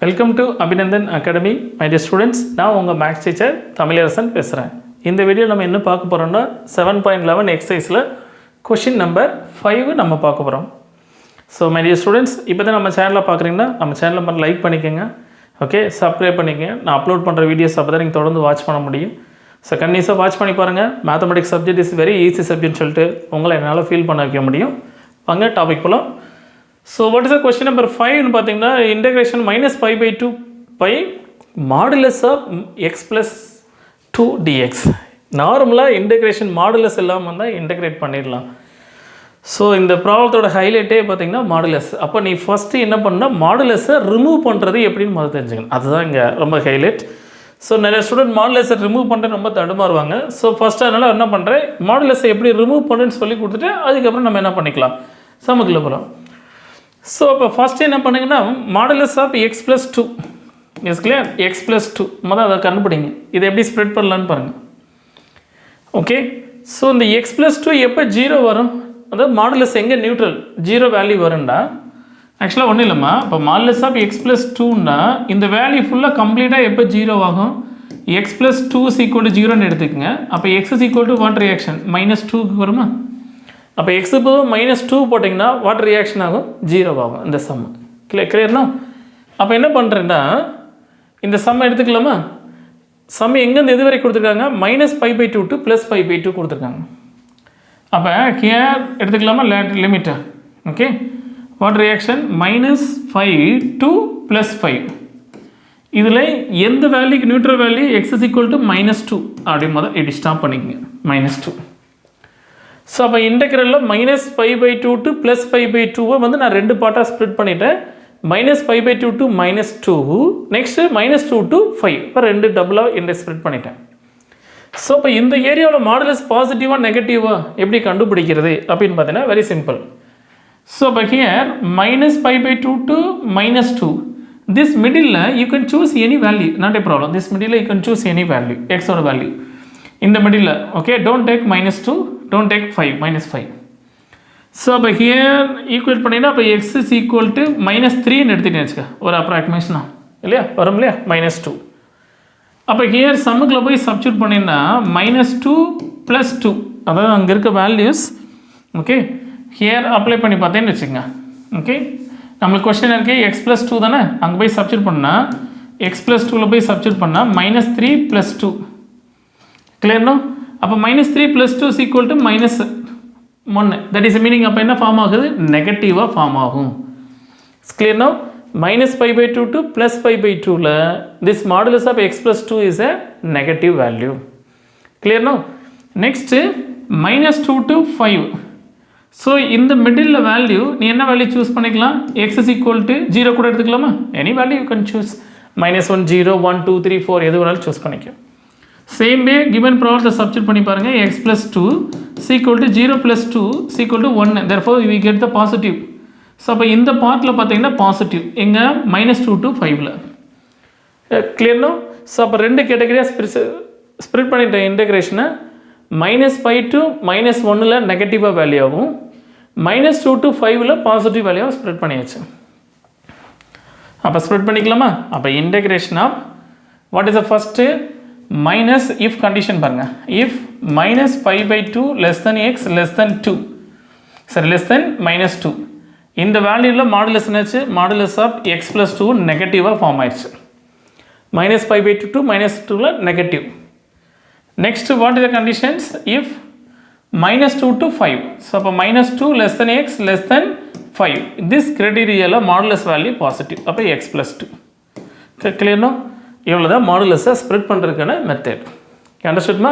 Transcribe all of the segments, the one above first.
Welcome to Abhinandan academy my dear students. நான் உங்கள் maths teacher Tamilarasan பேசுகிறேன். இந்த வீடியோ நம்ம என்ன பார்க்க போகிறோம்னா 7.11 எக்ஸசைஸில் கொஷின் நம்பர் 5 நம்ம பார்க்க போகிறோம். ஸோ மை டியர் ஸ்டூடெண்ட்ஸ், இப்போ தான் நம்ம சேனலில் பார்க்குறீங்கன்னா நம்ம சேனலில் லைக் பண்ணிக்கோங்க, ஓகே, சப்ஸ்கிரைப் பண்ணிக்கங்க. நான் அப்லோட் பண்ணுற வீடியோஸ் அப்போ தான் நீங்கள் தொடர்ந்து வாட்ச் பண்ண முடியும். ஸோ கண்டிப்பாக வாட்ச் பண்ணி பாருங்கள். Mathematics subject is very easy சப்ஜெக்ட்னு சொல்லிட்டு உங்களை என்னால் ஃபீல் பண்ண வைக்க முடியும். வாங்க டாபிக் போகலாம். So what is the question number 5 னு பார்த்தீங்கன்னா integration -π/2 by modulus of x plus 2 dx. நார்மலாக இன்டெகிரேஷன் மாடுலஸ் இல்லாமல் வந்தால் இன்டெகிரேட் பண்ணிடலாம். ஸோ இந்த ப்ராப்ளத்தோட ஹைலைட்டே பார்த்தீங்கன்னா மாடுலஸ். அப்போ நீ ஃபஸ்ட்டு என்ன பண்ணால் மாடுலஸை ரிமூவ் பண்ணுறது எப்படின்னு முதல்ல தெரிஞ்சுக்கணும். அதுதான் இங்கே ரொம்ப ஹைலைட். ஸோ நிறைய ஸ்டூடெண்ட் மாடுலஸை ரிமூவ் பண்ணுறது ரொம்ப தடுமாறுவாங்க. ஸோ ஃபஸ்ட்டு அதனால் என்ன பண்ணுறேன், மாடுலஸை எப்படி ரிமூவ் பண்ணுன்னு சொல்லி கொடுத்துட்டு அதுக்கப்புறம் நம்ம என்ன பண்ணிக்கலாம், சமக்குள்ள போகிறோம். ஸோ இப்போ ஃபஸ்ட்டு என்ன பண்ணுங்கன்னா modulus of x plus 2 is clear. X plus 2 முதல்ல அதை கண்டுபிடிங்க. இதை எப்படி ஸ்ப்ரெட் பண்ணலான்னு பாருங்கள். ஓகே, ஸோ இந்த எக்ஸ் ப்ளஸ் 2 எப்போ 0 வரும், அதாவது மாடுலஸ் எங்கே நியூட்ரல் 0 வேல்யூ வரும்டா. ஆக்சுவலாக ஒன்றும் இல்லைம்மா, இப்போ மாடுலஸ் ஆஃப் எக்ஸ் ப்ளஸ் 2ன்னா இந்த வேல்யூ ஃபுல்லாக கம்ப்ளீட்டாக எப்போ 0 ஆகும், எக்ஸ் ப்ளஸ் 2 = 0ன்னு எடுத்துக்கோங்க. அப்போ எக்ஸ் = வாட் ரியாக்ஷன் -2க்கு வருமா. அப்போ எக்ஸு போதும் -2 போட்டிங்கன்னா வாட் ரியாக்ஷன் ஆகும், 0 ஆகும் இந்த சம். கிளியர்னா. அப்போ என்ன பண்ணுறேன்னா இந்த சம் எடுத்துக்கலாமா. சம் எங்கேருந்து எது வரை கொடுத்துருக்காங்க, -π/2 to +π/2 கொடுத்துருக்காங்க. அப்போ ஹியர் எடுத்துக்கலாமா லிமிட்டை. Okay, what reaction -5 to +5. இதில் எந்த வேல்யூக்கு நியூட்ரல் வேல்யூ x = -2 அப்படி முதல் இப்படி ஸ்டாப் பண்ணிக்கங்க, -2. ஸோ அப்போ இன்டெக்ரலில் -π/2 to +π/2 வந்து நான் ரெண்டு பார்ட்டாக ஸ்ப்ளிட் பண்ணிவிட்டேன். -π/2 to -2, நெக்ஸ்ட்டு -2 to 5, இப்போ ரெண்டு டபுளாக ஸ்ப்ளிட் பண்ணிட்டேன். ஸோ இப்போ இந்த ஏரியாவில் மாடுலஸ் பாசிட்டிவாக நெகட்டிவாக எப்படி கண்டுபிடிக்கிறது அப்படின்னு பார்த்தீங்கன்னா வெரி சிம்பிள். ஸோ இப்போ here -π/2 to -2, this middle you can choose any value, not a problem. This middle you can choose any value, x ஓட வேல்யூ இந்த middle. Okay, don't take -2, don't take 5, -5. So அப்போ here equate பண்ணிங்கன்னா அப்போ x = -3ன்னு எடுத்துகிட்டேன்னு வச்சுக்க, ஒரு அப்ராக்சிமேஷனா இல்லையா, வரும் இல்லையா, -2. அப்போ ஹியர் சம்முக்குள்ள போய் சப்ஸ்டிட்யூட் பண்ணிங்கன்னா -2 + 2, அதாவது அங்கே இருக்க வேல்யூஸ். ஓகே, ஹியர் அப்ளை பண்ணி பார்த்தேன்னு வச்சுக்கோங்க. ஓகே, நம்மளுக்கு கொஸ்டின் இருக்குது x + 2 தானே, அங்கே போய் சப்ஸ்டிட்யூட் பண்ணால் x + 2ல் போய் சப்ஸ்டிட்யூட் பண்ணால் -3 + 2. கிளியர்னோ. அப்போ -3 + 2 = -1. தட் இஸ் மீனிங் அப்போ என்ன ஃபார்ம் ஆகுது, நெகட்டிவாக ஃபார்ம் ஆகும். கிளியர்னோ. -π/2 to +π/2ல this modulus of x + 2 is a negative value. கிளியர்னோ. Next -2 to 5. ஸோ இந்த மிடில் வேல்யூ நீ என்ன வேல்யூ சூஸ் பண்ணிக்கலாம், x = 0 கூட எடுத்துக்கலாமா, any value you can choose. -1, 0, 1, 2, 3, 4 எது வேணாலும் சூஸ் பண்ணிக்க. சேம் வே கிவன் ப்ராப்ளத்தை சப்ஸ்டிட்யூட் பண்ணி பாருங்கள். x + 2 = 0 + 2 = 1. therefore we get the positive. So அப்போ இந்த பார்ட்டில் பார்த்தீங்கன்னா பாசிட்டிவ் எங்கே -2 to 5ல். கிளியர்னோ. ஸோ அப்போ ரெண்டு கேட்டகரியாக ஸ்ப்ளிட் பண்ணிட்டேன் இன்டெகிரேஷனை. -π to -1ல் நெகட்டிவாக வேல்யூ ஆகும், -2 to 5ல் பாசிட்டிவ் வேல்யூவாக ஸ்ப்ளிட் பண்ணியாச்சு. அப்போ ஸ்ப்ளிட் பண்ணிக்கலாமா. அப்போ integration of what is the first minus if condition பாருங்கள். இஃப் -π/2 x <2, சரி -2, இந்த வேல்யூவில் மாடுலஸ் என்னாச்சு, மாடுலஸ் ஆஃப் x + 2 நெகட்டிவாக ஃபார்ம் ஆயிடுச்சு. -π/2 to -2ல் negative. Next what is the conditions, if -2 to 5. So அப்போ -2 x <5, திஸ் கிரைட்டீரியாவில் மாடுலஸ் வேல்யூ பாசிட்டிவ், அப்போ x + 2. கிளியர்னோ. இவ்வளோ தான் மாடுலஸை ஸ்ப்ரெட் பண்ணுறதுக்கான மெத்தட். அண்டர்ஸ்டுட்மா.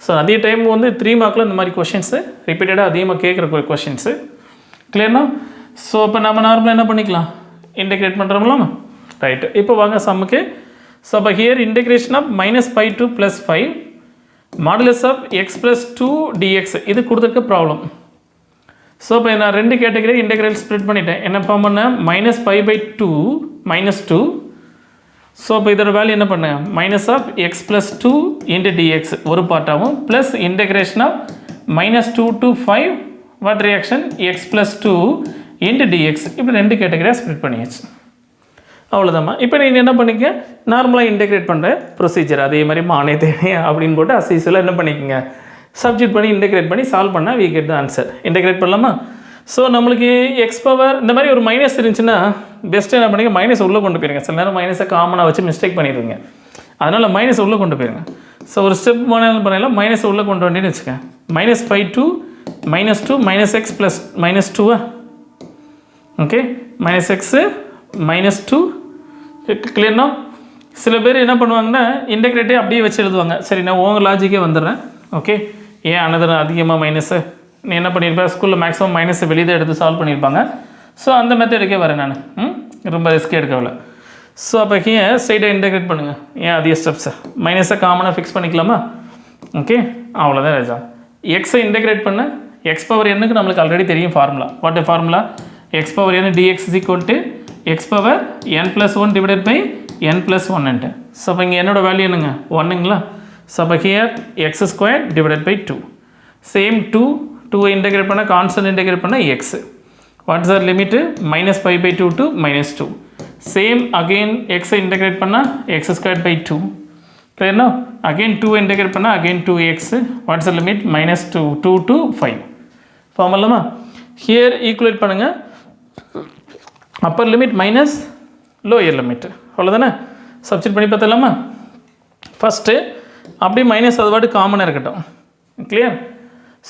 ஸோ அதிக டைம் வந்து 3 மார்க்கில் இந்த மாதிரி கொஷின்ஸு ரிப்பீட்டடாக அதிகமாக கேட்குற கொஷின்ஸு. கிளியர்னா. ஸோ இப்போ நம்ம நார்மலாக என்ன பண்ணிக்கலாம், இன்டெகிரேட் பண்ணுறோம்லாமா. ரைட்டு, இப்போ வாங்க சம்முக்கு. ஸோ அப்போ here integration of -π to +5 modulus of x + 2 dx இது கொடுத்துருக்க ப்ராப்ளம். ஸோ இப்போ நான் ரெண்டு கேட்டகரி இன்டெகிரல் ஸ்ப்ளிட் பண்ணிட்டேன். என்ன ஃபார்ம் பண்ணேன், -π/2 -2. ஸோ இப்போ இதோட வேல்யூ என்ன பண்ணேன், -x + 2 × dx ஒரு பார்ட்டாகவும் plus integration of -2 to 5 what reaction x + 2 × dx இப்படி ரெண்டு கேட்டகரியாக ஸ்ப்ளிட் பண்ணியாச்சு. அவ்வளோதாம்மா. இப்போ நீங்கள் என்ன பண்ணிக்க, நார்மலாக இன்டெகிரேட் பண்ணுற ப்ரொசீஜர் அதே மாதிரி மானே தேனே அப்படின்னு போட்டு அசைஸில் என்ன பண்ணிக்கோங்க, சப்ஜெக்ட் பண்ணி இன்டெகிரேட் பண்ணி சால்வ் பண்ணால் we get the answer. Integrate பண்ணலாமா? ஸோ நம்மளுக்கு எக்ஸ் பவர் இந்த மாதிரி ஒரு மைனஸ் இருந்துச்சுன்னா பெஸ்ட்டு என்ன பண்ணிங்க, மைனஸ் உள்ளே கொண்டு போயிருங்க. சில நேரம் மைனஸை காமனாக வச்சு மிஸ்டேக் பண்ணிடுவீங்க, அதனால் மைனஸ் உள்ளே கொண்டு போயிருங்க. ஸோ ஒரு ஸ்டெப் பண்ணலாம், மைனஸ் உள்ளே கொண்டு வந்தேன்னு வச்சுக்கேன். -5 to -2 -x plus -2 okay, -x -2 கிளியர்னா? சில பேர் என்ன பண்ணுவாங்கன்னா இன்டெகிரேட்டே அப்படியே வச்சு எழுதுவாங்க. சரி, நான் உங்கள் லாஜிக்கே வந்துடுறேன். ஓகே, ஏன் அனதர் அதிகமாக மைனஸு நீ என்ன பண்ணியிருப்பேன், ஸ்கூலில் மேக்ஸிமம் மைனஸை வெளியே தான் எடுத்து சால்வ் பண்ணியிருப்பாங்க. ஸோ அந்த மெத்தடுக்கே வரேன் நான், ரொம்ப ரிஸ்க் எடுக்கவில்லை. ஸோ அப்போ ஏன் ஸ்ட்ரைட்டாக இன்டெகிரேட் பண்ணுங்கள், ஏன் அதிக ஸ்டெப்ஸை மைனஸை காமனாக ஃபிக்ஸ் பண்ணிக்கலாமா? ஓகே, அவ்வளோதான் ராஜா. எக்ஸை இன்டெகிரேட் பண்ண எக்ஸ் பவர் என்னுக்கு நம்மளுக்கு ஆல்ரெடி தெரியும் formula. What formula? X power n dx is equal to x power n+1 divided by n+1. So அப்போ இங்கே என்னோட வேல்யூ என்னங்க, 1ங்களா? ஸோ அப்போ here x square divided by 2. Same 2 integrate பண்ணால் கான்ஸ்டன்ட் இன்டெகிரேட் பண்ணால் x. What is our limit? -π/2 to -2. Same again எக்ஸை integrate பண்ணால் எக்ஸ் ஸ்கொயர் பை 2. கிளியர்னா? அகெயின் 2 இன்டெகிரேட் பண்ணால் again 2x. What's limit? -2 to 5. Form இல்லாமா? ஹியர் ஈக்குவலேட் பண்ணுங்கள். Appar limit minus lower limit, அவ்வளோதானே? Substitute பண்ணி பார்த்தலாமா? ஃபஸ்ட்டு அப்படியே மைனஸ் அது பாட்டு காமனாக இருக்கட்டும். கிளியர்?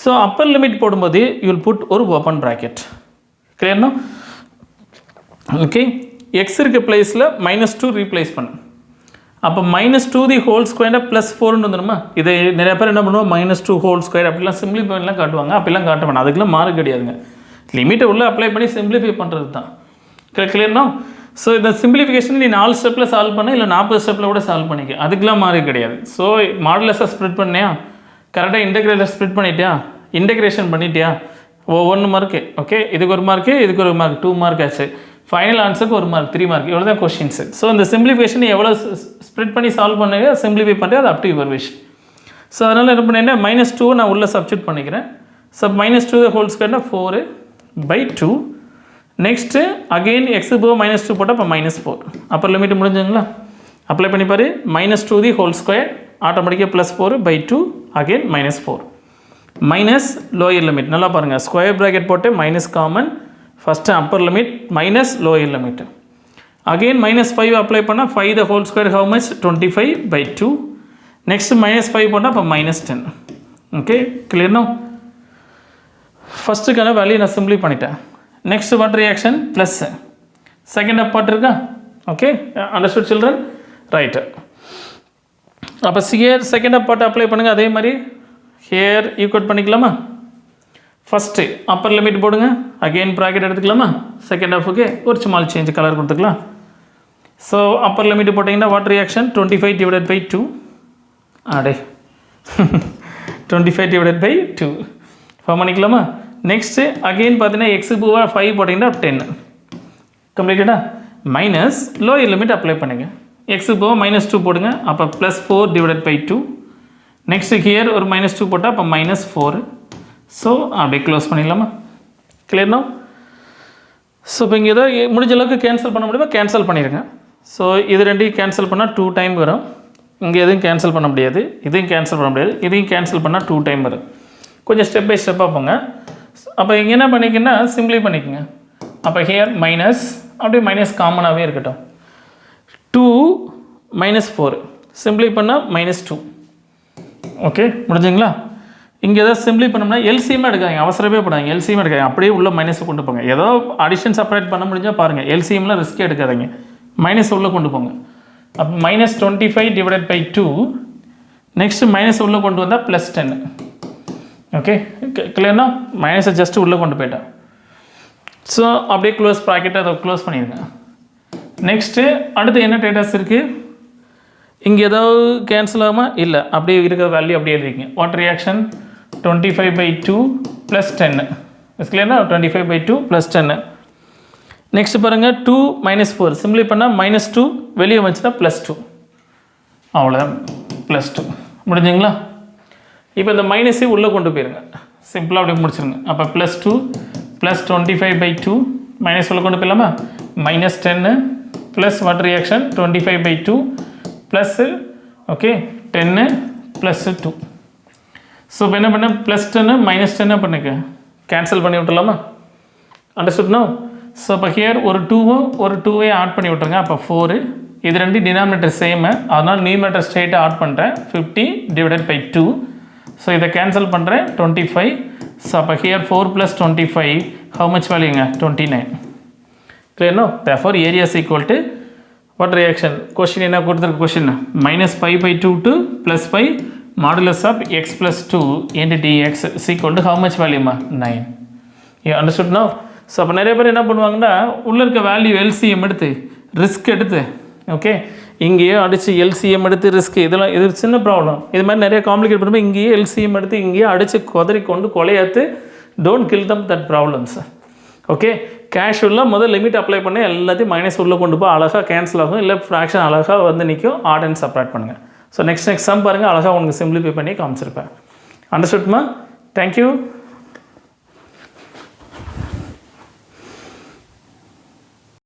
ஸோ அப்பர் லிமிட் போடும்போது யூ வில் புட் ஒரு ஓப்பன் ப்ராக்கெட். கிளியர்னா? ஓகே, எக்ஸ் இருக்க பிளேஸில் -2 ரீப்ளேஸ் பண்ணு. அப்போ -2 தி ஹோல் ஸ்கொயர்னா +4 வந்துடுமா? இதை நிறைய பேர் என்ன பண்ணுவோம், -2 ஹோல் ஸ்கொயர் அப்படிலாம் சிம்பிளிஃபைலாம் காட்டுவாங்க. அப்படிலாம் காட்ட வேணாம், அதுக்கெல்லாம் மார்க் கிடையாதுங்க. லிமிட்டை உள்ளே அப்ளை பண்ணி சிம்பிளிஃபை பண்ணுறது தான். கிளியர்னா? ஸோ இந்த சிம்பிளிஃபிகேஷன் நீ 4 ஸ்டெப்பில் சால்வ் பண்ண, இல்லை 40 ஸ்டெப்பில் கூட சால்வ் பண்ணிக்க, அதுக்கெலாம் மார்க் கிடையாது. ஸோ மாடுலஸை ஸ்ப்ளிட் பண்ணியா, கரெக்டாக இன்டெகிரேட்டர் ஸ்ப்ளிட் பண்ணிட்டியா, இன்டெகிரேஷன் பண்ணிட்டியா, 1 மார்க்கு. ஓகே, இதுக்கு ஒரு மார்க்கு, இதுக்கு ஒரு மார்க், 2 மார்க் ஆச்சு. ஃபைனல் ஆன்சருக்கு 1 மார்க், 3 மார்க். இவ்வளோ தான் கொஸ்டின்ஸு. ஸோ இந்த சிம்பிளிஃபிகேஷன் எவ்வளோ ஸ்ப்ளிட் பண்ணி சால்வ் பண்ணுங்க, சிம்பிளிஃபை பண்ணுறது, அது up to your wish. So அதனால் என்ன பண்ணேன்னா -2 நான் உள்ளே சப்ஸ்டிட் பண்ணிக்கிறேன். ஸோ -2 ஹோல் ஸ்கொயர்னா 4/2. நெக்ஸ்ட்டு அகெயின் எக்ஸு போக -2 போட்டால் இப்போ -4. அப்போ லிமிட் முடிஞ்சுங்களா? அப்ளை பண்ணி பாரு. -2 தி ஹோல் ஸ்கொயர் ஆட்டோமேட்டிக்காக +4/2 அகெயின் -4. மைனஸ் லோயர் லிமிட் நல்லா பாருங்கள், ஸ்கொயர் ப்ராக்கெட் போட்டு minus common, first upper limit minus lower limit. Again -5 apply பண்ணால் 5 the whole square how much, 25/2. Next -5 போட்டால் இப்போ -10. ஓகே, கிளியர்னா? ஃபஸ்ட்டுக்கான வேல்யூ நான் சிம்பிளி பண்ணிட்டேன். Next what reaction plus second up part இருக்கா? Okay, understood children? ரைட்டு. அப்போ here second up part apply பண்ணுங்கள். அதே மாதிரி ஹியர் ஈக்குவேட் பண்ணிக்கலாமா? ஃபஸ்ட்டு அப்பர் லிமிட் போடுங்க, அகெயின் ப்ராக்கெட் எடுத்துக்கலாமா? செகண்ட் ஹாஃபுக்கு ஒரு ஸ்மால் சேஞ்ச் கலர் கொடுத்துக்கலாம். ஸோ அப்பர் லிமிட் போட்டிங்கன்னா வாட் ரியாக்ஷன் 25/2 அடே 25/2 ஃபார்ம் பண்ணிக்கலாமா? நெக்ஸ்ட்டு அகெயின் பார்த்தீங்கன்னா எக்ஸு பூவா 5 போட்டிங்கன்னா 10 கம்ப்ளீட்டடா? மைனஸ் லோயர் லிமிட் அப்ளை பண்ணுங்க. எக்ஸு போக -2 போடுங்க, அப்போ +4/2. நெக்ஸ்ட்டு ஹியர் ஒரு -2 போட்டால் அப்போ -4. ஸோ அப்படியே க்ளோஸ் பண்ணிடலாமா? கிளியர்னா? ஸோ இப்போ இங்கே ஏதோ முடிஞ்ச அளவுக்கு கேன்சல் பண்ண முடியுமா? கேன்சல் பண்ணிடுங்க. ஸோ இது ரெண்டையும் கேன்சல் பண்ணால் 2 டைம் வரும். இங்கே எதுவும் கேன்சல் பண்ண முடியாது, இதையும் கேன்சல் பண்ண முடியாது, இதையும் கேன்சல் பண்ணால் 2 டைம் வரும். கொஞ்சம் ஸ்டெப் பை ஸ்டெப்பாக போங்க. அப்போ இங்கே என்ன பண்ணிக்கன்னா சிம்பிளி பண்ணிக்கோங்க. அப்போ ஹியர் மைனஸ் அப்படியே மைனஸ் காமனாகவே இருக்கட்டும். 2 -4 சிம்பிளி பண்ணால் -2. ஓகே, முடிஞ்சுங்களா? இங்கே ஏதாவது சிம்பிளி பண்ணோம்னா எல்சிஎம்மாக எடுக்காங்க, அவசரமே போடாங்க, எல்சிஎம் எடுக்காங்க, அப்படியே உள்ள மைனஸை கொண்டு போங்க. ஏதோ அடிஷன் செப்பரேட் பண்ண முடிஞ்சால் பாருங்கள், எல்சிஎம்லாம் ரிஸ்க்கே எடுக்காதீங்க, மைனஸ் உள்ளே கொண்டு போங்க. அப்போ -25/2. நெக்ஸ்ட்டு மைனஸ் உள்ளே கொண்டு வந்தால் +10. ஓகே, கிளியர்னா? மைனஸை ஜஸ்ட்டு உள்ளே கொண்டு போயிட்டேன். ஸோ அப்படியே க்ளோஸ் ப்ராக்கெட்டை அதை க்ளோஸ் பண்ணிடுங்க. நெக்ஸ்ட்டு அடுத்து என்ன டேட்டாஸ் இருக்குது? இங்கே ஏதாவது கேன்சல் ஆகாமா? இல்லை, அப்படியே இருக்கிற வேல்யூ அப்படியே இருக்கீங்க. What reaction 25/2 + 10. கிளியர்னா? 25/2 + 10. நெக்ஸ்ட் பாருங்கள் 2 -4 சிம்பிளி பண்ணால் -2 வெளியே வந்துச்சுன்னா +2. அவ்வளோதான், +2 முடிஞ்சுங்களா? இப்போ இந்த மைனஸே உள்ளே கொண்டு போயிருங்க, சிம்பிளாக அப்படியே முடிச்சிருங்க. அப்போ +2 + 25/2 மைனஸ் உள்ளே கொண்டு போயிடலாமா? -10 plus what reaction 25/2 plus okay 10 plus 2. So இப்போ என்ன பண்ண ப்ளஸ் 10 மைனஸ் 10 பண்ணிக்க கேன்சல் பண்ணி விட்டுலாமா? Understood no? ஸோ இப்போ ஹியர் ஒரு 2வை ஆட் பண்ணி விட்ருங்க. அப்போ 4 இது ரெண்டு டினாமினேட்டர் சேமு, அதனால் நியூமரேட்டர் ஸ்ட்ரெயிட்டாக ஆட் பண்ணுறேன் 50 divided by 2. ஸோ இதை கேன்சல் பண்ணுறேன் 25. ஸோ அப்போ ஹியர் 4 plus 25 ஹவு மச் வேல்யூங்க 29. clear no? Therefore area is equal to what reaction? Question என்ன கொடுத்துருக்கு question -5/2 to +5 modulus of x plus 2 into dx is equal to how much value? 9. You understood now? So அப்போ நிறைய பேர் என்ன பண்ணுவாங்கன்னா உள்ளே இருக்க வேல்யூ எல்சிஎம் எடுத்து ரிஸ்க் எடுத்து ஓகே இங்கேயே அடித்து எல்சிஎம் எடுத்து ரிஸ்க் இதெல்லாம் இது சின்ன ப்ராப்ளம். இது மாதிரி நிறைய காம்ப்ளிகேட் பண்ணும்போது இங்கேயே எல்சிஎம் எடுத்து இங்கேயே அடித்து கொதறி கொண்டு கொலையாத்து don't kill them that problems. Okay கேஷுவலாக முதல் லிமிட் அப்ளை பண்ணி எல்லாத்தையும் மைனஸ் உள்ளே கொண்டு போய் அழகாக கேன்சல் ஆகும், இல்லை ஃப்ராக்ஷன் அழகாக வந்து நிற்கும். ஆட் அண்ட் செப்பரேட் பண்ணுங்கள். ஸோ நெக்ஸ்ட் சம் பாருங்கள், அழகாக உங்களுக்கு சிம்பிளிஃபை பண்ணி காமிச்சிருப்பேன். அண்டர்ஸ்டுட்மா? தேங்க்யூ.